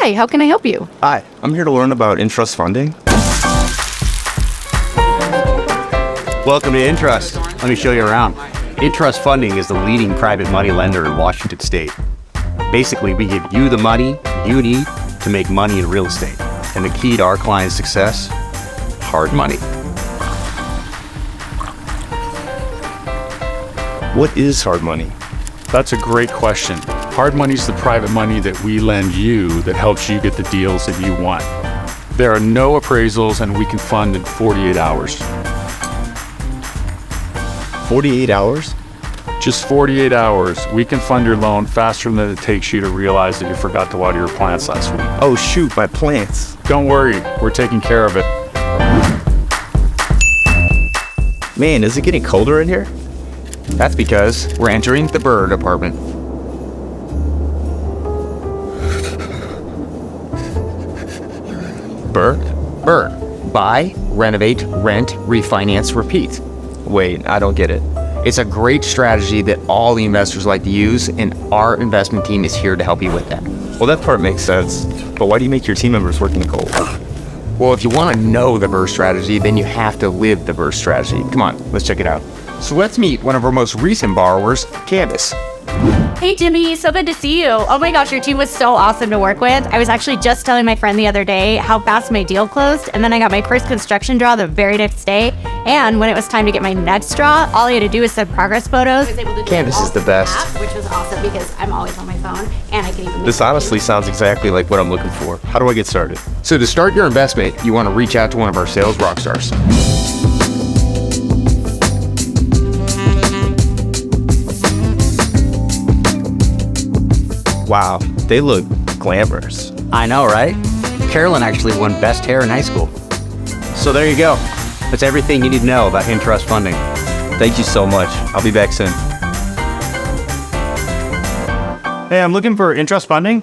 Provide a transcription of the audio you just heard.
Hi, how can I help you? Hi, I'm here to learn about Intrust Funding. Welcome to Intrust. Let me show you around. Intrust Funding is the leading private money lender in Washington State. Basically, we give you the money you need to make money in real estate. And the key to our clients' success, hard money. What is hard money? That's a great question. Hard money is the private money that we lend you that helps you get the deals that you want. There are no appraisals and we can fund in 48 hours. 48 hours? Just 48 hours. We can fund your loan faster than it takes you to realize that you forgot to water your plants last week. Oh shoot, my plants. Don't worry, we're taking care of it. Man, is it getting colder in here? That's because we're entering the Burr department. Burr? Burr. Buy, renovate, rent, refinance, repeat. Wait, I don't get it. It's a great strategy that all the investors like to use, and our investment team is here to help you with that. Well, that part makes sense. But why do you make your team members work in the cold? Well, if you want to know the Burr strategy, then you have to live the Burr strategy. Come on, let's check it out. So let's meet one of our most recent borrowers, Candace. Hey, Jimmy, so good to see you. Oh my gosh, your team was so awesome to work with. I was actually just telling my friend the other day how fast my deal closed, and then I got my first construction draw the very next day. And when it was time to get my next draw, all I had to do was send progress photos. I was able to do Candace is the best. App, which was awesome because I'm always on my phone, and I can even. This honestly sounds exactly like what I'm looking for. How do I get started? So to start your investment, you want to reach out to one of our sales rock stars. Wow, they look glamorous. I know, right? Carolyn actually won Best Hair in high school. So there you go. That's everything you need to know about Intrust Funding. Thank you so much. I'll be back soon. Hey, I'm looking for Intrust Funding.